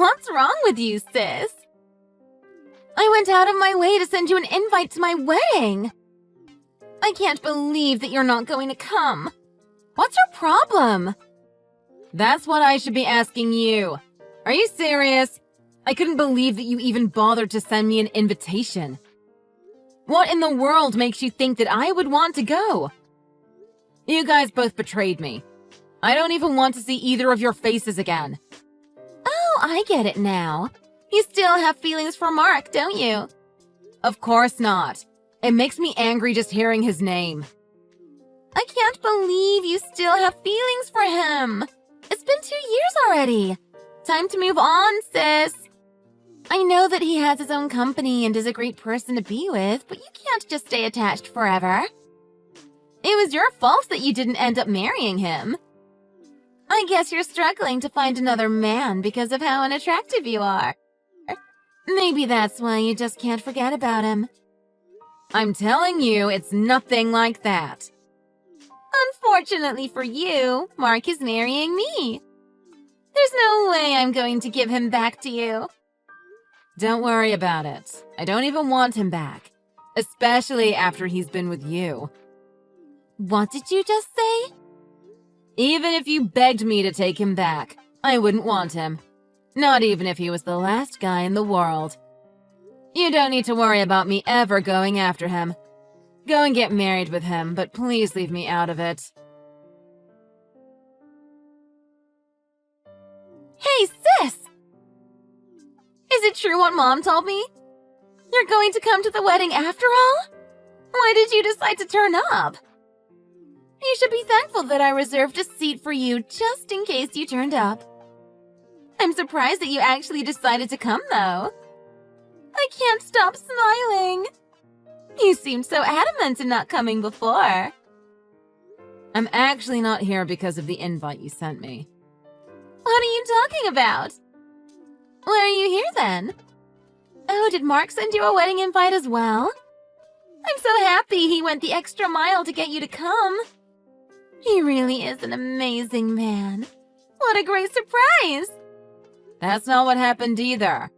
What's wrong with you, sis? I went out of my way to send you an invite to my wedding. I can't believe that you're not going to come. What's your problem? That's what I should be asking you. Are you serious? I couldn't believe that you even bothered to send me an invitation. What in the world makes you think that I would want to go? You guys both betrayed me. I don't even want to see either of your faces again. Oh, I get it now. You still have feelings for Mark, don't you? Of course not. It makes me angry just hearing his name. I can't believe you still have feelings for him. It's been 2 years already. Time to move on, sis. I know that he has his own company and is a great person to be with, but you can't just stay attached forever. It was your fault that you didn't end up marrying him. I guess you're struggling to find another man because of how unattractive you are. Maybe that's why you just can't forget about him. I'm telling you, it's nothing like that. Unfortunately for you, Mark is marrying me. There's no way I'm going to give him back to you. Don't worry about it. I don't even want him back, especially after he's been with you. What did you just say? Even if you begged me to take him back, I wouldn't want him. Not even if he was the last guy in the world. You don't need to worry about me ever going after him. Go and get married with him, but please leave me out of it. Hey, sis! Is it true what Mom told me? You're going to come to the wedding after all? Why did you decide to turn up? You should be thankful that I reserved a seat for you just in case you turned up. I'm surprised that you actually decided to come, though. I can't stop smiling. You seemed so adamant in not coming before. I'm actually not here because of the invite you sent me. What are you talking about? Why are you here then? Oh, did Mark send you a wedding invite as well? I'm so happy he went the extra mile to get you to come. He really is an amazing man. What a great surprise! That's not what happened either.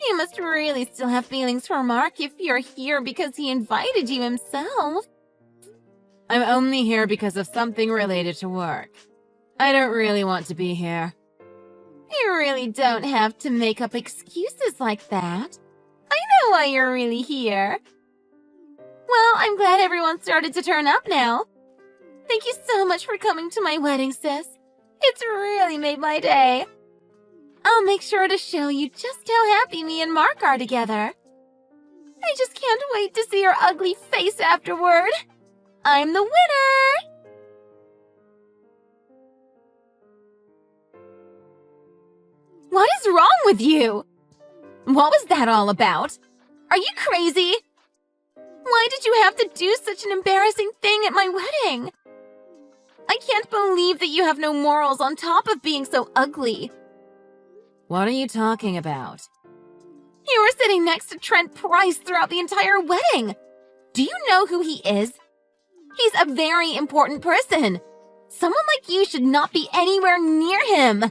You must really still have feelings for Mark if you're here because he invited you himself. I'm only here because of something related to work. I don't really want to be here. You really don't have to make up excuses like that. I know why you're really here. Well, I'm glad everyone started to turn up now. Thank you so much for coming to my wedding, sis. It's really made my day. I'll make sure to show you just how happy me and Mark are together. I just can't wait to see your ugly face afterward. I'm the winner! What is wrong with you? What was that all about? Are you crazy? Why did you have to do such an embarrassing thing at my wedding? I can't believe that you have no morals on top of being so ugly. What are you talking about? You were sitting next to Trent Price throughout the entire wedding. Do you know who he is? He's a very important person. Someone like you should not be anywhere near him.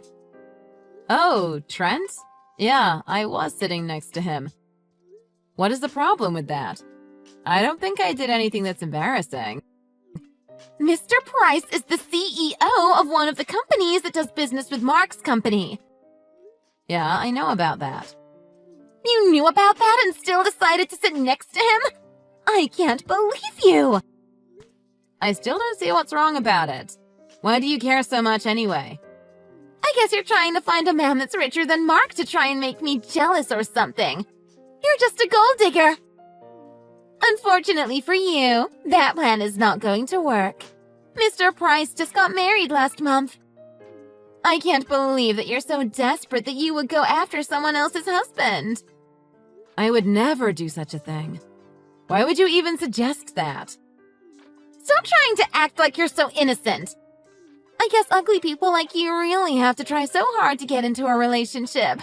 Oh, Trent? Yeah, I was sitting next to him. What is the problem with that? I don't think I did anything that's embarrassing. Mr. Price is the CEO of one of the companies that does business with Mark's company. Yeah, I know about that. You knew about that and still decided to sit next to him? I can't believe you! I still don't see what's wrong about it. Why do you care so much anyway? I guess you're trying to find a man that's richer than Mark to try and make me jealous or something. You're just a gold digger. Unfortunately for you, that plan is not going to work. Mr. Price just got married last month. I can't believe that you're so desperate that you would go after someone else's husband. I would never do such a thing. Why would you even suggest that? Stop trying to act like you're so innocent. I guess ugly people like you really have to try so hard to get into a relationship.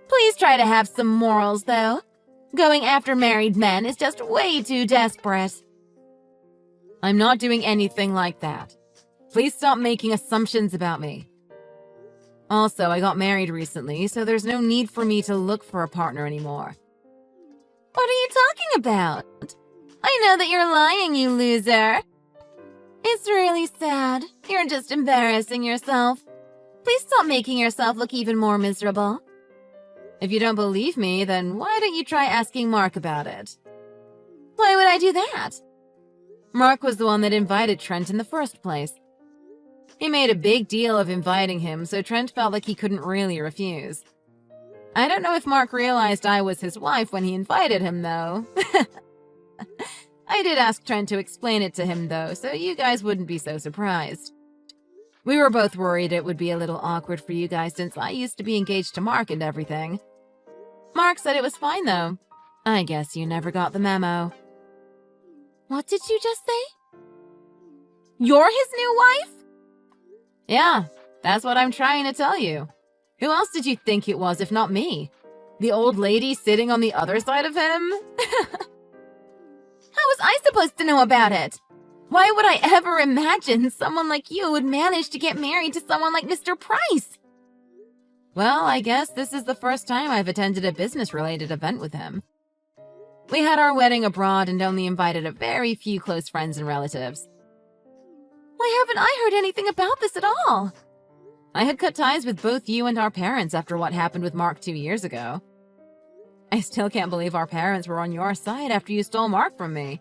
Please try to have some morals, though. Going after married men is just way too desperate. I'm not doing anything like that. Please stop making assumptions about me. Also, I got married recently, so there's no need for me to look for a partner anymore. What are you talking about? I know that you're lying, you loser. It's really sad. You're just embarrassing yourself. Please stop making yourself look even more miserable. If you don't believe me, then why don't you try asking Mark about it? Why would I do that? Mark was the one that invited Trent in the first place. He made a big deal of inviting him, so Trent felt like he couldn't really refuse. I don't know if Mark realized I was his wife when he invited him, though. I did ask Trent to explain it to him, though, so you guys wouldn't be so surprised. We were both worried it would be a little awkward for you guys since I used to be engaged to Mark and everything. Mark said it was fine, though. I guess you never got the memo. What did you just say? You're his new wife? Yeah, that's what I'm trying to tell you. Who else did you think it was if not me? The old lady sitting on the other side of him? How was I supposed to know about it? Why would I ever imagine someone like you would manage to get married to someone like Mr. Price? Well, I guess this is the first time I've attended a business-related event with him. We had our wedding abroad and only invited a very few close friends and relatives. Why haven't I heard anything about this at all? I had cut ties with both you and our parents after what happened with Mark 2 years ago. I still can't believe our parents were on your side after you stole Mark from me.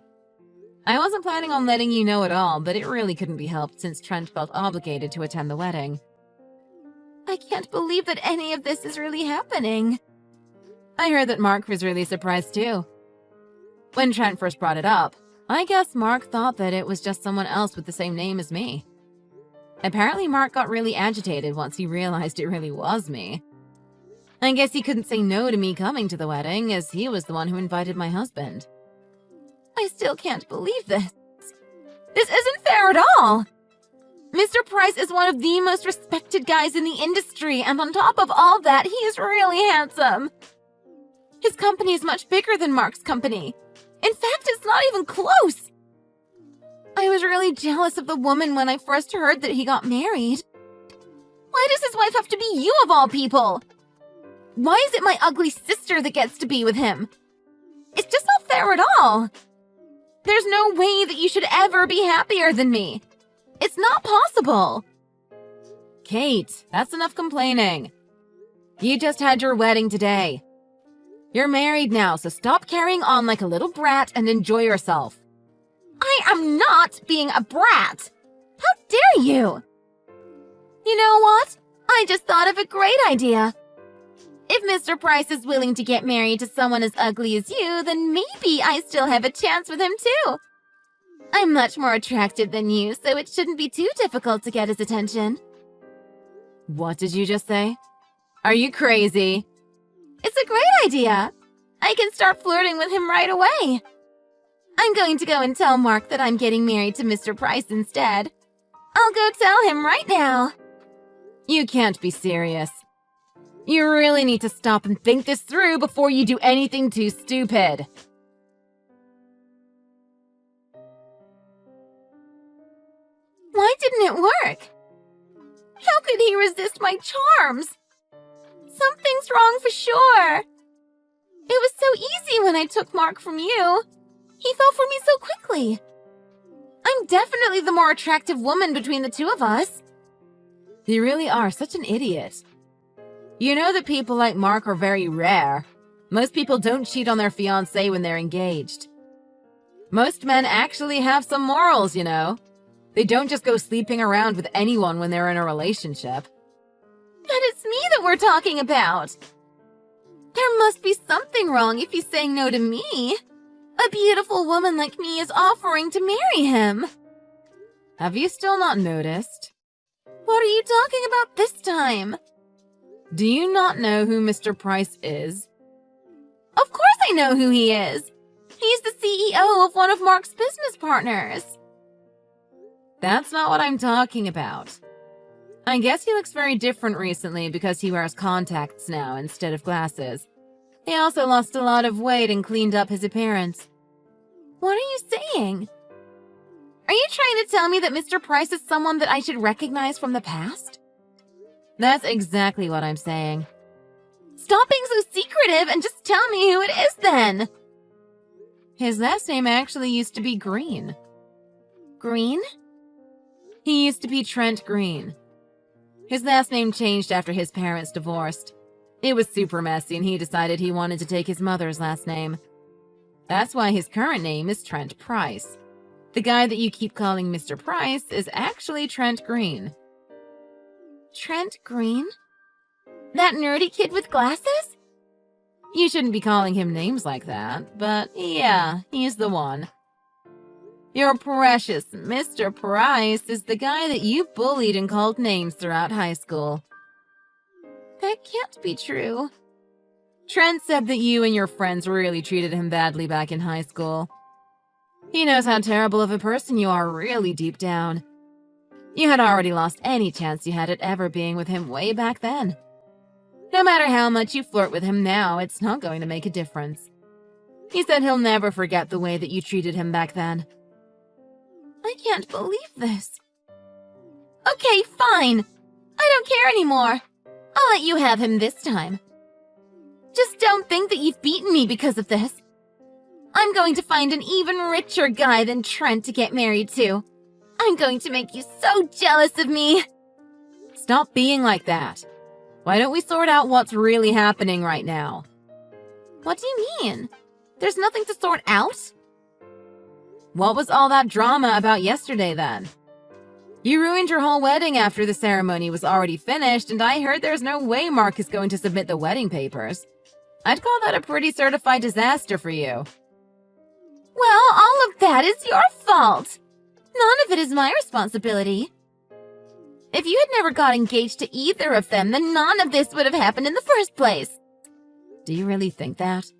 I wasn't planning on letting you know at all, but it really couldn't be helped since Trent felt obligated to attend the wedding. I can't believe that any of this is really happening. I heard that Mark was really surprised too. When Trent first brought it up, I guess Mark thought that it was just someone else with the same name as me. Apparently Mark got really agitated once he realized it really was me. I guess he couldn't say no to me coming to the wedding, as he was the one who invited my husband. I still can't believe this. This isn't fair at all. Mr. Price is one of the most respected guys in the industry, and on top of all that, he is really handsome. His company is much bigger than Mark's company. In fact, it's not even close. I was really jealous of the woman when I first heard that he got married. Why does his wife have to be you of all people? Why is it my ugly sister that gets to be with him? It's just not fair at all. There's no way that you should ever be happier than me. It's not possible. Kate, that's enough complaining. You just had your wedding today. You're married now, so stop carrying on like a little brat and enjoy yourself. I am not being a brat. How dare you? You know what? I just thought of a great idea. If Mr. Price is willing to get married to someone as ugly as you, then maybe I still have a chance with him too. I'm much more attractive than you, so it shouldn't be too difficult to get his attention. What did you just say? Are you crazy? It's a great idea. I can start flirting with him right away. I'm going to go and tell Mark that I'm getting married to Mr. Price instead. I'll go tell him right now. You can't be serious. You really need to stop and think this through before you do anything too stupid. Why didn't it work? How could he resist my charms? Something's wrong for sure. It was so easy when I took Mark from you. He fell for me so quickly. I'm definitely the more attractive woman between the two of us. You really are such an idiot. You know that people like Mark are very rare. Most people don't cheat on their fiancé when they're engaged. Most men actually have some morals, you know. They don't just go sleeping around with anyone when they're in a relationship. But it's me that we're talking about. There must be something wrong if he's saying no to me. A beautiful woman like me is offering to marry him. Have you still not noticed? What are you talking about this time? Do you not know who Mr. Price is? Of course I know who he is. He's the CEO of one of Mark's business partners. That's not what I'm talking about. I guess he looks very different recently because he wears contacts now instead of glasses. He also lost a lot of weight and cleaned up his appearance. What are you saying? Are you trying to tell me that Mr. Price is someone that I should recognize from the past? That's exactly what I'm saying. Stop being so secretive and just tell me who it is then! His last name actually used to be Green. Green? He used to be Trent Green. His last name changed after his parents divorced. It was super messy and he decided he wanted to take his mother's last name. That's why his current name is Trent Price. The guy that you keep calling Mr. Price is actually Trent Green. Trent Green? That nerdy kid with glasses? You shouldn't be calling him names like that, but yeah, he's the one. Your precious Mr. Price is the guy that you bullied and called names throughout high school. That can't be true. Trent said that you and your friends really treated him badly back in high school. He knows how terrible of a person you are really deep down. You had already lost any chance you had at ever being with him way back then. No matter how much you flirt with him now, it's not going to make a difference. He said he'll never forget the way that you treated him back then. I can't believe this. Okay, fine. I don't care anymore. I'll let you have him this time. Just don't think that you've beaten me because of this. I'm going to find an even richer guy than Trent to get married to. I'm going to make you so jealous of me. Stop being like that. Why don't we sort out what's really happening right now? What do you mean? There's nothing to sort out? What was all that drama about yesterday then? You ruined your whole wedding after the ceremony was already finished, and I heard there's no way Mark is going to submit the wedding papers. I'd call that a pretty certified disaster for you. Well, all of that is your fault. None of it is my responsibility. If you had never got engaged to either of them, then none of this would have happened in the first place. Do you really think that?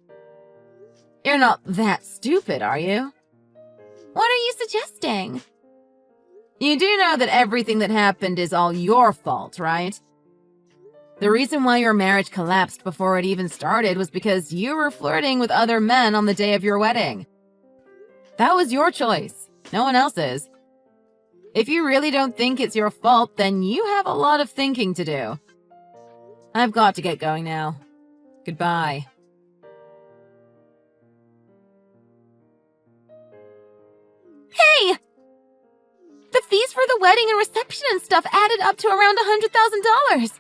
You're not that stupid, are you? What are you suggesting? You do know that everything that happened is all your fault, right? The reason why your marriage collapsed before it even started was because you were flirting with other men on the day of your wedding. That was your choice, no one else's. If you really don't think it's your fault, then you have a lot of thinking to do. I've got to get going now. Goodbye. Hey! The fees for the wedding and reception and stuff added up to around $100,000.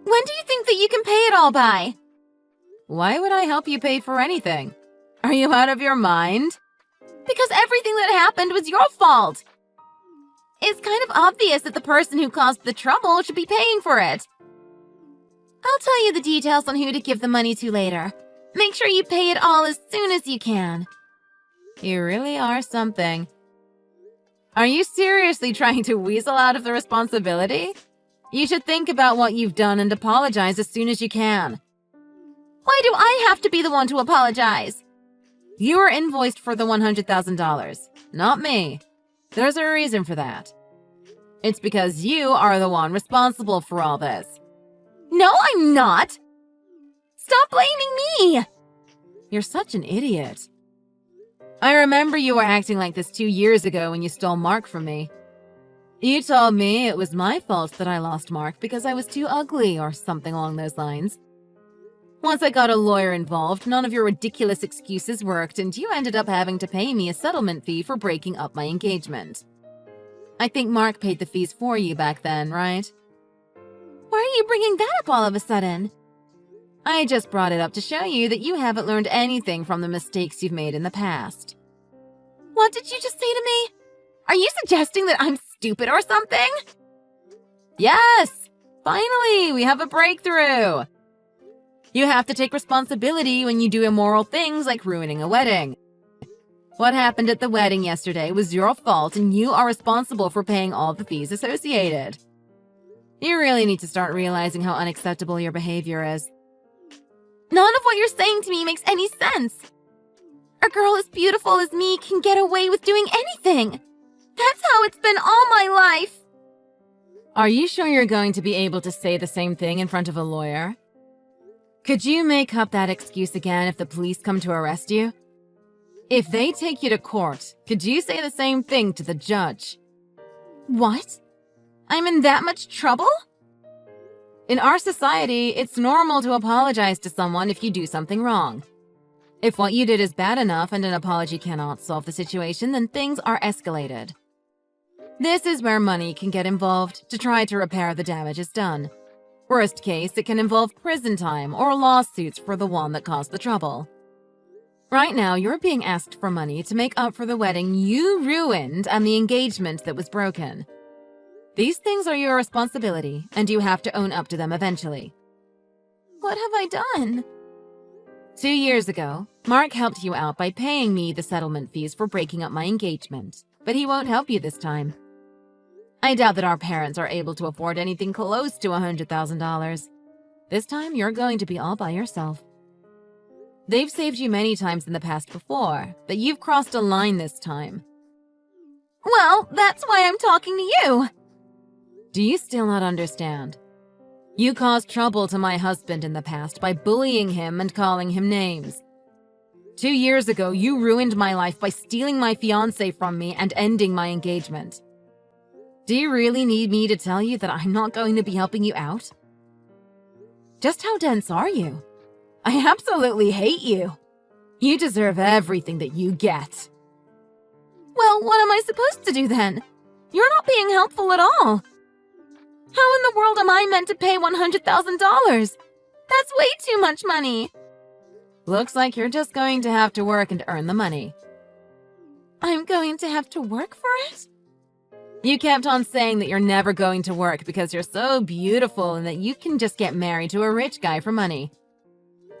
When do you think that you can pay it all by? Why would I help you pay for anything? Are you out of your mind? Because everything that happened was your fault. It's kind of obvious that the person who caused the trouble should be paying for it. I'll tell you the details on who to give the money to later. Make sure you pay it all as soon as you can. You really are something. Are you seriously trying to weasel out of the responsibility? You should think about what you've done and apologize as soon as you can. Why do I have to be the one to apologize? You were invoiced for the $100,000, not me. There's a reason for that. It's because you are the one responsible for all this. No, I'm not! Stop blaming me! You're such an idiot. I remember you were acting like this 2 years ago when you stole Mark from me. You told me it was my fault that I lost Mark because I was too ugly or something along those lines. Once I got a lawyer involved, none of your ridiculous excuses worked, and you ended up having to pay me a settlement fee for breaking up my engagement. I think Mark paid the fees for you back then, right? Why are you bringing that up all of a sudden? I just brought it up to show you that you haven't learned anything from the mistakes you've made in the past. What did you just say to me? Are you suggesting that I'm stupid or something? Yes! Finally, we have a breakthrough! You have to take responsibility when you do immoral things like ruining a wedding. What happened at the wedding yesterday was your fault, and you are responsible for paying all the fees associated. You really need to start realizing how unacceptable your behavior is. None of what you're saying to me makes any sense. A girl as beautiful as me can get away with doing anything. That's how it's been all my life. Are you sure you're going to be able to say the same thing in front of a lawyer? Could you make up that excuse again if the police come to arrest you? If they take you to court, could you say the same thing to the judge? What? I'm in that much trouble? In our society, it's normal to apologize to someone if you do something wrong. If what you did is bad enough and an apology cannot solve the situation, then things are escalated. This is where money can get involved to try to repair the damages done. Worst case, it can involve prison time or lawsuits for the one that caused the trouble. Right now, you're being asked for money to make up for the wedding you ruined and the engagement that was broken. These things are your responsibility, and you have to own up to them eventually. What have I done? 2 years ago, Mark helped you out by paying me the settlement fees for breaking up my engagement, but he won't help you this time. I doubt that our parents are able to afford anything close to $100,000. This time, you're going to be all by yourself. They've saved you many times in the past before, but you've crossed a line this time. Well, that's why I'm talking to you. Do you still not understand? You caused trouble to my husband in the past by bullying him and calling him names. 2 years ago, you ruined my life by stealing my fiancé from me and ending my engagement. Do you really need me to tell you that I'm not going to be helping you out? Just how dense are you? I absolutely hate you. You deserve everything that you get. Well, what am I supposed to do then? You're not being helpful at all. How in the world am I meant to pay $100,000? That's way too much money. Looks like you're just going to have to work and earn the money. I'm going to have to work for it? You kept on saying that you're never going to work because you're so beautiful and that you can just get married to a rich guy for money.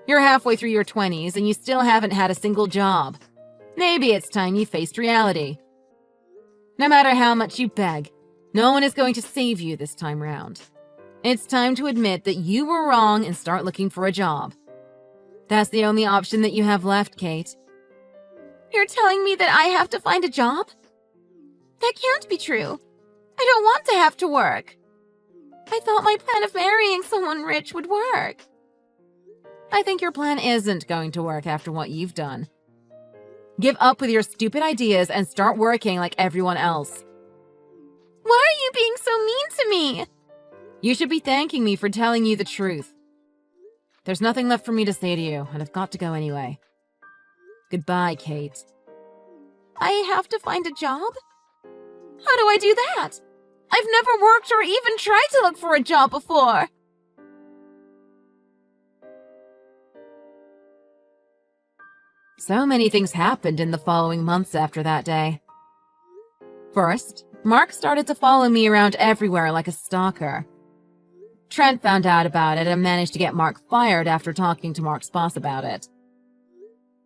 You're halfway through your 20s and you still haven't had a single job. Maybe it's time you faced reality. No matter how much you beg, no one is going to save you this time round. It's time to admit that you were wrong and start looking for a job. That's the only option that you have left, Kate. You're telling me that I have to find a job? That can't be true. I don't want to have to work. I thought my plan of marrying someone rich would work. I think your plan isn't going to work after what you've done. Give up with your stupid ideas and start working like everyone else. Why are you being so mean to me? You should be thanking me for telling you the truth. There's nothing left for me to say to you, and I've got to go anyway. Goodbye, Kate. I have to find a job? How do I do that? I've never worked or even tried to look for a job before. So many things happened in the following months after that day. First, Mark started to follow me around everywhere like a stalker. Trent found out about it and managed to get Mark fired after talking to Mark's boss about it.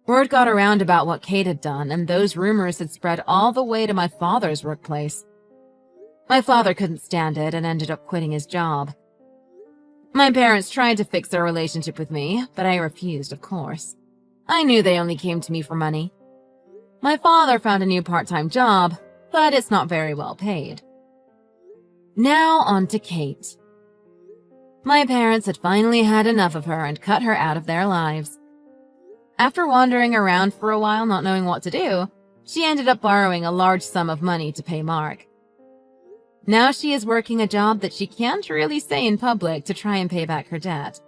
Word got around about what Kate had done, and those rumors had spread all the way to my father's workplace. My father couldn't stand it and ended up quitting his job. My parents tried to fix their relationship with me, but I refused, of course. I knew they only came to me for money. My father found a new part-time job, but it's not very well paid. Now on to Kate. My parents had finally had enough of her and cut her out of their lives. After wandering around for a while not knowing what to do, she ended up borrowing a large sum of money to pay Mark. Now she is working a job that she can't really say in public to try and pay back her debt.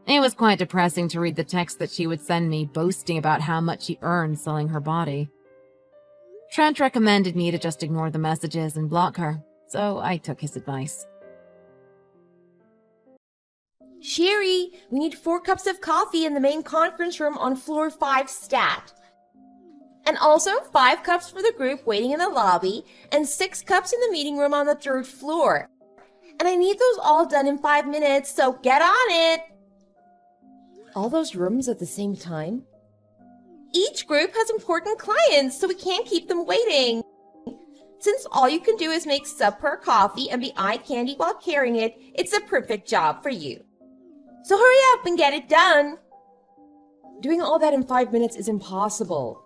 It was quite depressing to read the text that she would send me boasting about how much she earned selling her body. Trent recommended me to just ignore the messages and block her, so I took his advice. Sherry, we need 4 cups of coffee in the main conference room on floor 5 stat. And also 5 cups for the group waiting in the lobby and 6 cups in the meeting room on the 3rd floor. And I need those all done in 5 minutes, so get on it! All those rooms at the same time? Each group has important clients, so we can't keep them waiting. Since all you can do is make subpar coffee and be eye candy while carrying it, it's a perfect job for you. So hurry up and get it done. Doing all that in 5 minutes is impossible.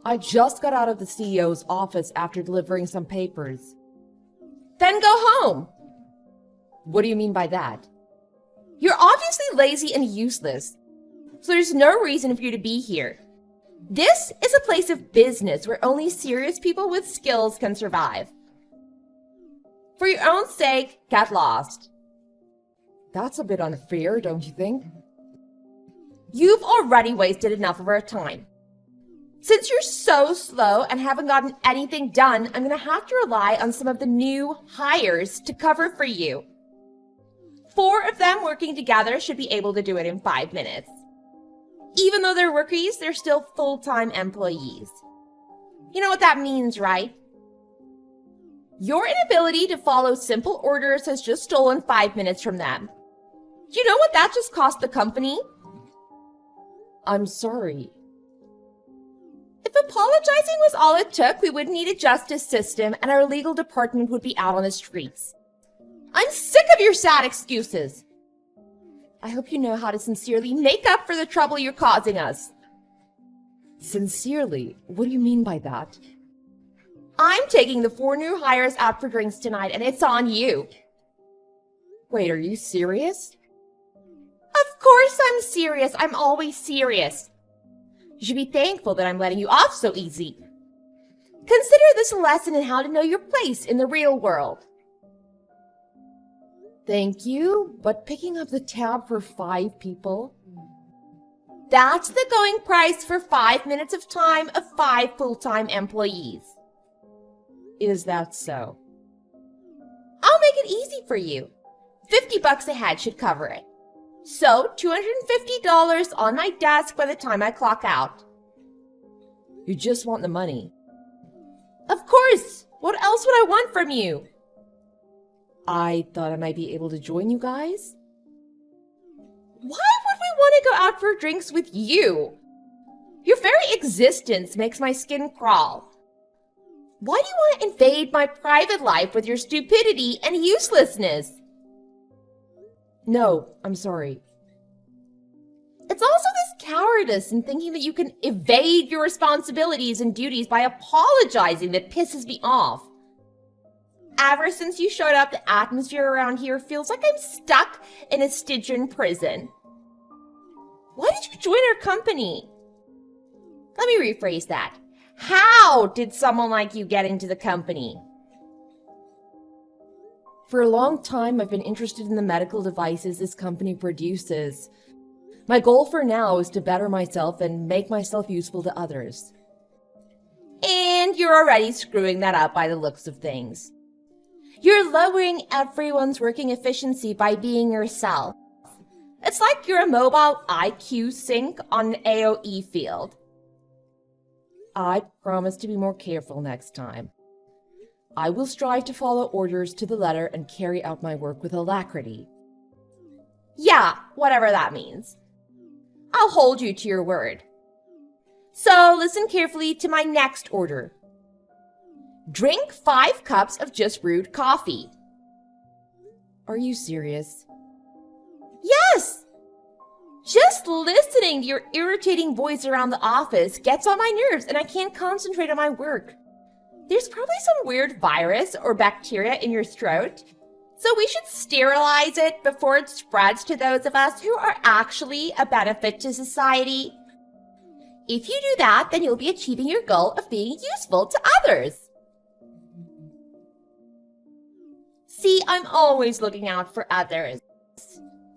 I just got out of the CEO's office after delivering some papers. Then go home. What do you mean by that? You're obviously lazy and useless, so there's no reason for you to be here. This is a place of business where only serious people with skills can survive. For your own sake, get lost. That's a bit unfair, don't you think? You've already wasted enough of our time. Since you're so slow and haven't gotten anything done, I'm going to have to rely on some of the new hires to cover for you. 4 of them working together should be able to do it in 5 minutes. Even though they're rookies, they're still full-time employees. You know what that means, right? Your inability to follow simple orders has just stolen 5 minutes from them. Do you know what that just cost the company? I'm sorry. If apologizing was all it took, we would need a justice system and our legal department would be out on the streets. I'm sick of your sad excuses. I hope you know how to sincerely make up for the trouble you're causing us. Sincerely? What do you mean by that? I'm taking the 4 new hires out for drinks tonight and it's on you. Wait, are you serious? Of course I'm serious. I'm always serious. You should be thankful that I'm letting you off so easy. Consider this a lesson in how to know your place in the real world. Thank you, but picking up the tab for 5 people? That's the going price for 5 minutes of time of 5 full-time employees. Is that so? I'll make it easy for you. $50 a head should cover it. So, $250 on my desk by the time I clock out. You just want the money. Of course! What else would I want from you? I thought I might be able to join you guys. Why would we want to go out for drinks with you? Your very existence makes my skin crawl. Why do you want to invade my private life with your stupidity and uselessness? No, I'm sorry. It's also this cowardice in thinking that you can evade your responsibilities and duties by apologizing that pisses me off. Ever since you showed up, the atmosphere around here feels like I'm stuck in a Stygian prison. Why did you join our company? Let me rephrase that. How did someone like you get into the company? For a long time, I've been interested in the medical devices this company produces. My goal for now is to better myself and make myself useful to others. And you're already screwing that up by the looks of things. You're lowering everyone's working efficiency by being yourself. It's like you're a mobile IQ sync on an AOE field. I promise to be more careful next time. I will strive to follow orders to the letter and carry out my work with alacrity. Yeah, whatever that means. I'll hold you to your word. So listen carefully to my next order. Drink 5 cups of just brewed coffee. Are you serious? Yes! Just listening to your irritating voice around the office gets on my nerves and I can't concentrate on my work. There's probably some weird virus or bacteria in your throat, so we should sterilize it before it spreads to those of us who are actually a benefit to society. If you do that, then you'll be achieving your goal of being useful to others. See, I'm always looking out for others.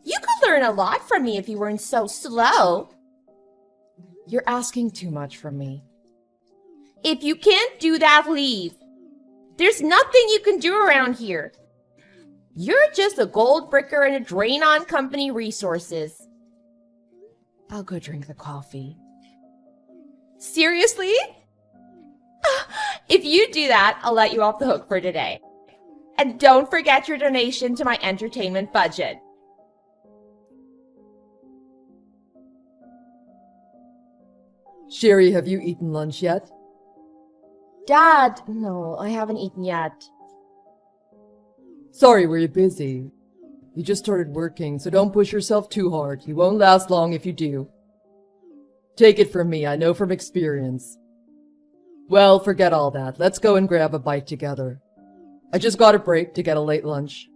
You could learn a lot from me if you weren't so slow. You're asking too much from me. If you can't do that, leave. There's nothing you can do around here. You're just a gold bricker and a drain on company resources. I'll go drink the coffee. Seriously? If you do that, I'll let you off the hook for today. And don't forget your donation to my entertainment budget. Sherry, have you eaten lunch yet? Dad, no, I haven't eaten yet. Sorry, were you busy? You just started working, so don't push yourself too hard. You won't last long if you do. Take it from me, I know from experience. Well, forget all that. Let's go and grab a bite together. I just got a break to get a late lunch.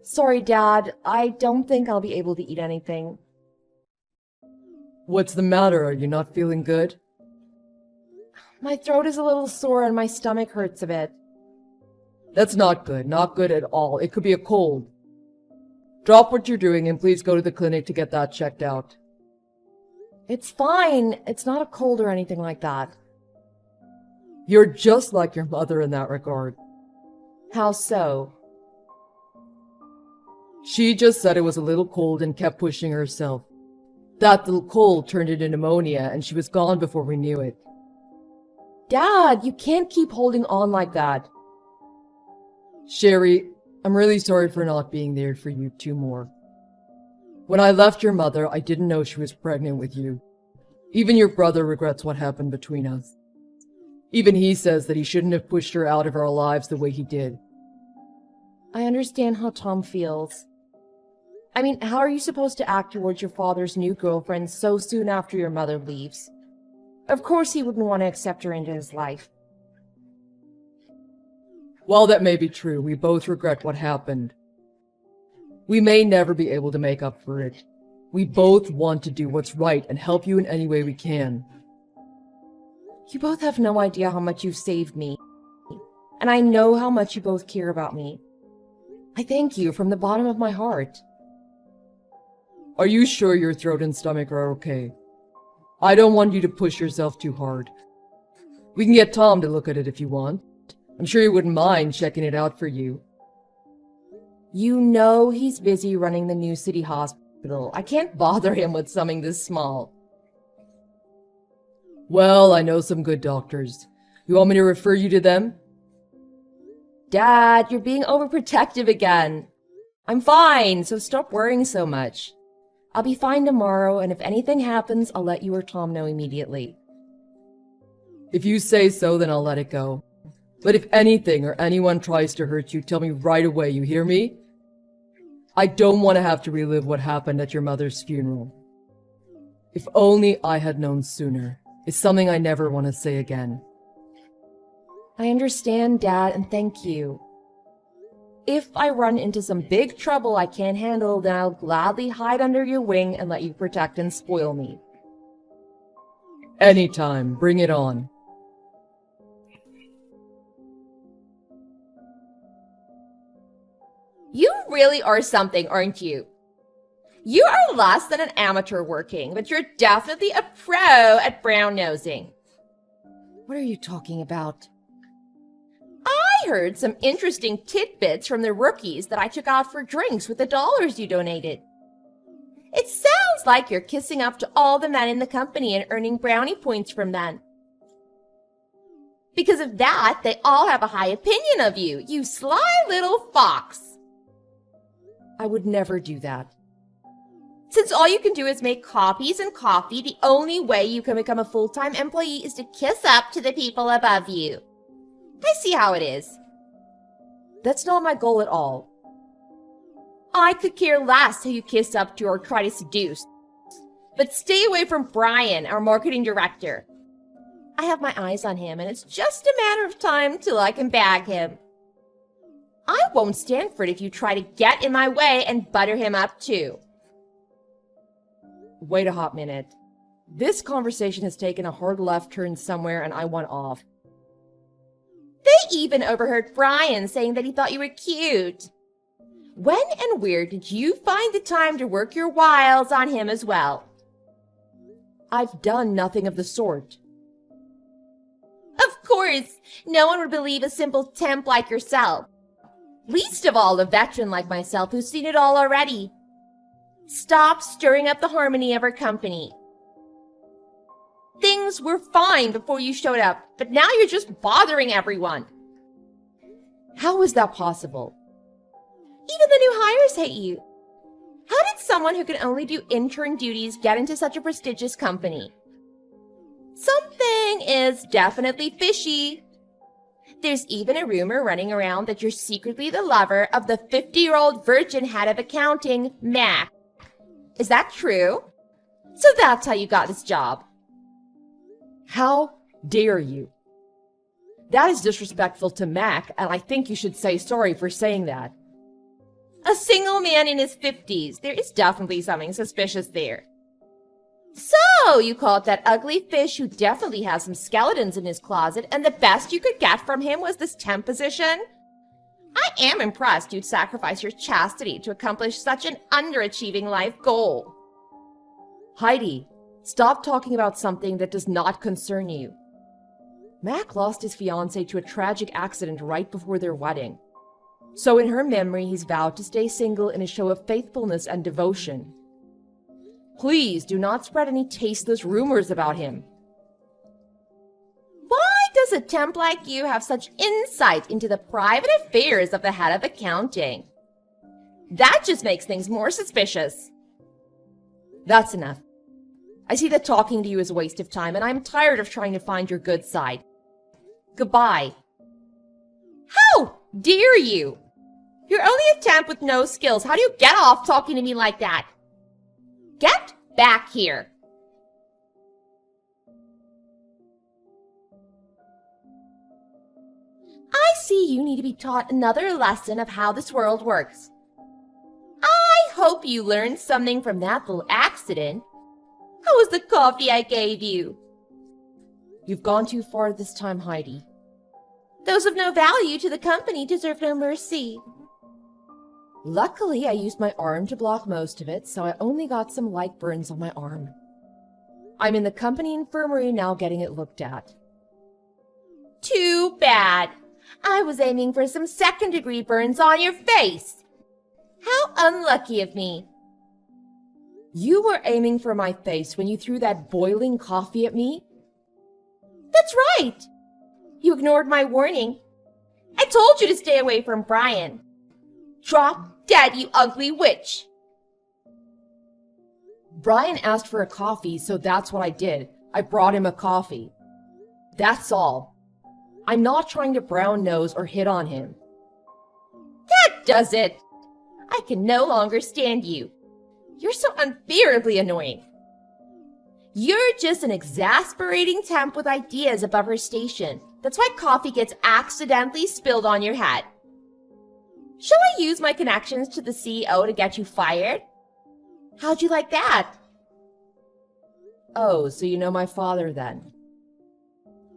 Sorry, Dad. I don't think I'll be able to eat anything. What's the matter? Are you not feeling good? My throat is a little sore and my stomach hurts a bit. That's not good. Not good at all. It could be a cold. Drop what you're doing and please go to the clinic to get that checked out. It's fine. It's not a cold or anything like that. You're just like your mother in that regard. How so? She just said it was a little cold and kept pushing herself. That little cold turned into pneumonia and she was gone before we knew it. Dad, you can't keep holding on like that. Sherry, I'm really sorry for not being there for you two more. When I left your mother, I didn't know she was pregnant with you. Even your brother regrets what happened between us. Even he says that he shouldn't have pushed her out of our lives the way he did. I understand how Tom feels. I mean, how are you supposed to act towards your father's new girlfriend so soon after your mother leaves? Of course he wouldn't want to accept her into his life. While that may be true, we both regret what happened. We may never be able to make up for it. We both want to do what's right and help you in any way we can. You both have no idea how much you've saved me. And I know how much you both care about me. I thank you from the bottom of my heart. Are you sure your throat and stomach are okay? I don't want you to push yourself too hard. We can get Tom to look at it if you want. I'm sure he wouldn't mind checking it out for you. You know he's busy running the new city hospital. I can't bother him with something this small. Well, I know some good doctors. You want me to refer you to them? Dad, you're being overprotective again. I'm fine, so stop worrying so much. I'll be fine tomorrow, and if anything happens, I'll let you or Tom know immediately. If you say so, then I'll let it go. But if anything or anyone tries to hurt you, tell me right away, you hear me? I don't want to have to relive what happened at your mother's funeral. If only I had known sooner. It's something I never want to say again. I understand, Dad, and thank you. If I run into some big trouble I can't handle, then I'll gladly hide under your wing and let you protect and spoil me. Anytime, bring it on. You really are something, aren't you? You are less than an amateur working, but you're definitely a pro at brown nosing. What are you talking about? I heard some interesting tidbits from the rookies that I took out for drinks with the dollars you donated. It sounds like you're kissing up to all the men in the company and earning brownie points from them. Because of that, they all have a high opinion of you, you sly little fox. I would never do that. Since all you can do is make copies and coffee, the only way you can become a full-time employee is to kiss up to the people above you. I see how it is. That's not my goal at all. I could care less who you kiss up to or try to seduce. But stay away from Brian, our marketing director. I have my eyes on him, and it's just a matter of time till I can bag him. I won't stand for it if you try to get in my way and butter him up too. Wait a hot minute. This conversation has taken a hard left turn somewhere and I want off. They even overheard Brian saying that he thought you were cute. When and where did you find the time to work your wiles on him as well? I've done nothing of the sort. Of course, no one would believe a simple temp like yourself. Least of all a veteran like myself who's seen it all already. Stop stirring up the harmony of our company. Things were fine before you showed up, but now you're just bothering everyone. How is that possible? Even the new hires hate you. How did someone who can only do intern duties get into such a prestigious company? Something is definitely fishy. There's even a rumor running around that you're secretly the lover of the 50-year-old virgin head of accounting, Mac. Is that true? So that's how you got this job. How dare you? That is disrespectful to Mac, and I think you should say sorry for saying that. A single man in his 50s. There is definitely something suspicious there. So, you called that ugly fish who definitely has some skeletons in his closet, and the best you could get from him was this temp position? I am impressed you'd sacrifice your chastity to accomplish such an underachieving life goal. Heidi, stop talking about something that does not concern you. Mac lost his fiancée to a tragic accident right before their wedding. So in her memory, he's vowed to stay single in a show of faithfulness and devotion. Please do not spread any tasteless rumors about him. Why does a temp like you have such insight into the private affairs of the head of accounting? That just makes things more suspicious. That's enough. I see that talking to you is a waste of time, and I'm tired of trying to find your good side. Goodbye. How dare you? You're only a temp with no skills. How do you get off talking to me like that? Get back here. I see you need to be taught another lesson of how this world works. I hope you learned something from that little accident. How was the coffee I gave you? You've gone too far this time, Heidi. Those of no value to the company deserve no mercy. Luckily, I used my arm to block most of it, so I only got some light burns on my arm. I'm in the company infirmary now getting it looked at. Too bad. I was aiming for some second-degree burns on your face. How unlucky of me. You were aiming for my face when you threw that boiling coffee at me? That's right. You ignored my warning. I told you to stay away from Brian. Drop dead, you ugly witch. Brian asked for a coffee, so that's what I did. I brought him a coffee. That's all. I'm not trying to brown nose or hit on him. That does it. I can no longer stand you. You're so unbearably annoying. You're just an exasperating temp with ideas above her station. That's why coffee gets accidentally spilled on your head. Shall I use my connections to the CEO to get you fired? How'd you like that? Oh, so you know my father then?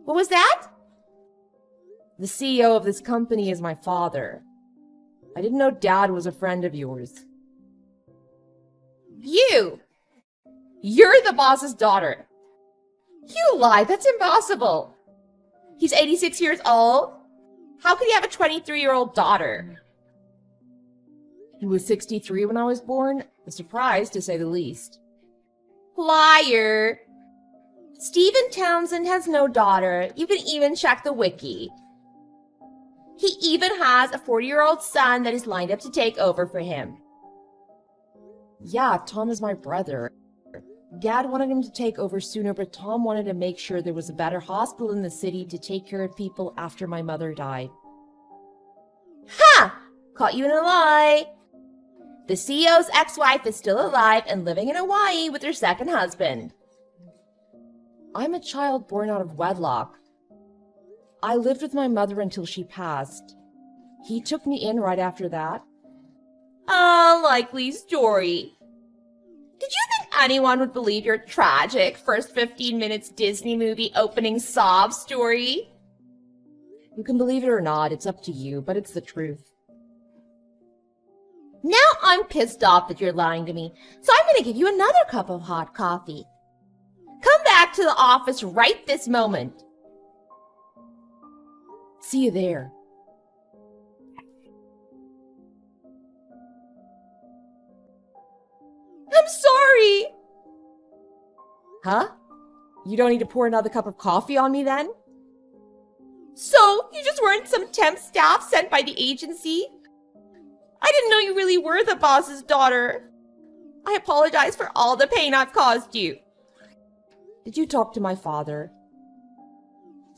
What was that? The CEO of this company is my father. I didn't know Dad was a friend of yours. You're the boss's daughter. You lie, that's impossible. He's 86 years old. How could he have a 23-year-old daughter? He was 63 when I was born. A surprise, to say the least. Liar. Stephen Townsend has no daughter. You can even check the wiki. He even has a 40-year-old son that is lined up to take over for him. Yeah, Tom is my brother. Dad wanted him to take over sooner, but Tom wanted to make sure there was a better hospital in the city to take care of people after my mother died. Ha! Caught you in a lie. The CEO's ex-wife is still alive and living in Hawaii with her second husband. I'm a child born out of wedlock. I lived with my mother until she passed. He took me in right after that. A likely story. Did you think anyone would believe your tragic first 15 minutes Disney movie opening sob story? You can believe it or not, it's up to you, but it's the truth. Now I'm pissed off that you're lying to me, so I'm going to give you another cup of hot coffee. Come back to the office right this moment. See you there. I'm sorry. Huh? You don't need to pour another cup of coffee on me then? So, you just weren't some temp staff sent by the agency? I didn't know you really were the boss's daughter. I apologize for all the pain I've caused you. Did you talk to my father?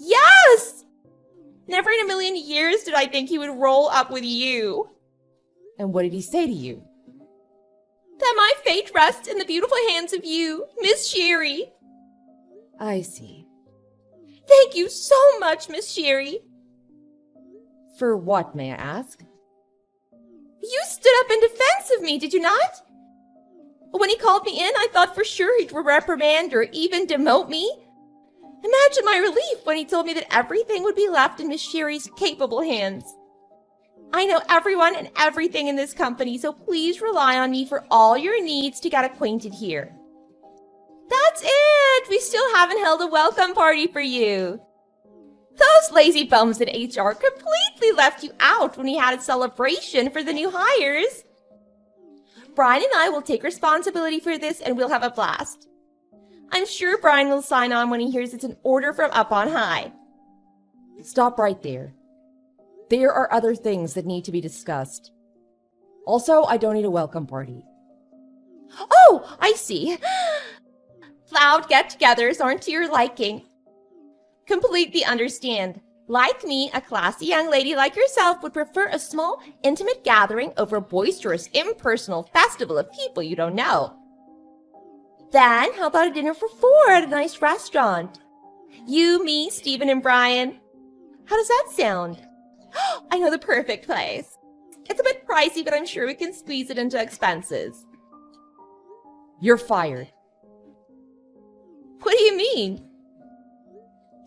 Yes! Never in a million years did I think he would roll up with you. And what did he say to you? That my fate rests in the beautiful hands of you, Miss Sherry. I see. Thank you so much, Miss Sherry. For what, may I ask? You stood up in defense of me, did you not? When he called me in, I thought for sure he'd reprimand or even demote me. Imagine my relief when he told me that everything would be left in Miss Sherry's capable hands. I know everyone and everything in this company, so please rely on me for all your needs to get acquainted here. That's it! We still haven't held a welcome party for you. Those lazy bums in HR completely left you out when we had a celebration for the new hires. Brian and I will take responsibility for this and we'll have a blast. I'm sure Brian will sign on when he hears it's an order from up on high. Stop right there. There are other things that need to be discussed. Also, I don't need a welcome party. Oh, I see. Loud get-togethers aren't to your liking. Completely understand. Like me, a classy young lady like yourself would prefer a small, intimate gathering over a boisterous, impersonal festival of people you don't know. Then, how about a dinner for four at a nice restaurant? You, me, Stephen, and Brian. How does that sound? I know the perfect place. It's a bit pricey, but I'm sure we can squeeze it into expenses. You're fired. What do you mean?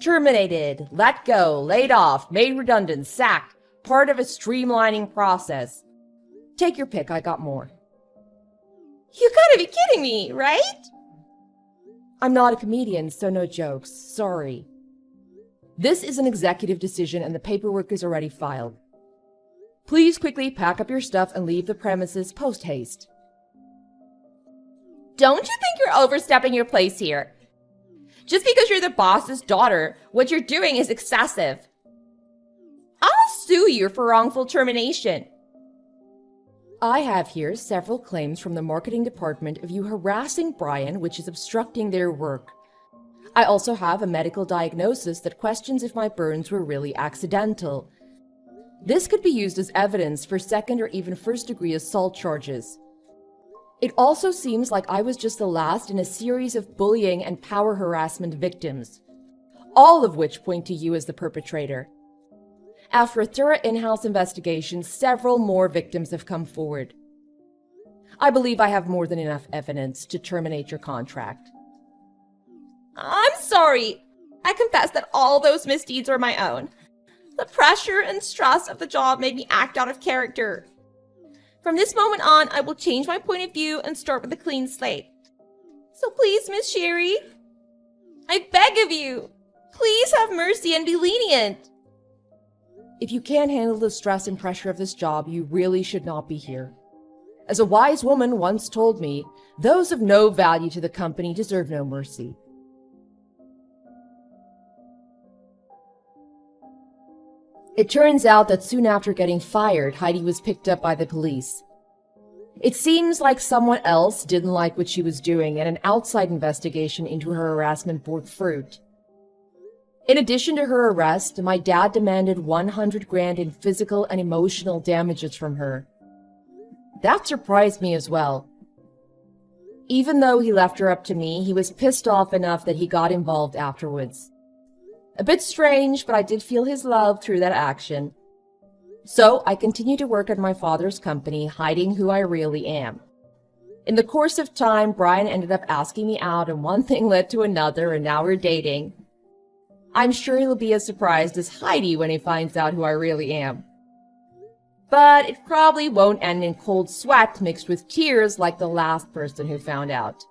Terminated, let go, laid off, made redundant, sacked, part of a streamlining process. Take your pick, I got more. You gotta be kidding me, right? I'm not a comedian, so no jokes, sorry. This is an executive decision and the paperwork is already filed. Please quickly pack up your stuff and leave the premises post-haste. Don't you think you're overstepping your place here? Just because you're the boss's daughter, what you're doing is excessive. I'll sue you for wrongful termination. I have here several claims from the marketing department of you harassing Brian, which is obstructing their work. I also have a medical diagnosis that questions if my burns were really accidental. This could be used as evidence for second or even first-degree assault charges. It also seems like I was just the last in a series of bullying and power harassment victims, all of which point to you as the perpetrator. After a thorough in-house investigation, several more victims have come forward. I believe I have more than enough evidence to terminate your contract. I'm sorry. I confess that all those misdeeds are my own. The pressure and stress of the job made me act out of character. From this moment on, I will change my point of view and start with a clean slate. So please, Miss Sherry, I beg of you, please have mercy and be lenient. If you can't handle the stress and pressure of this job, you really should not be here. As a wise woman once told me, those of no value to the company deserve no mercy. It turns out that soon after getting fired, Heidi was picked up by the police. It seems like someone else didn't like what she was doing, and an outside investigation into her harassment bore fruit. In addition to her arrest, my dad demanded 100 grand in physical and emotional damages from her. That surprised me as well. Even though he left her up to me, he was pissed off enough that he got involved afterwards. A bit strange, but I did feel his love through that action. So I continued to work at my father's company, hiding who I really am. In the course of time, Brian ended up asking me out, and one thing led to another, and now we're dating. I'm sure he'll be as surprised as Heidi when he finds out who I really am. But it probably won't end in cold sweat mixed with tears like the last person who found out.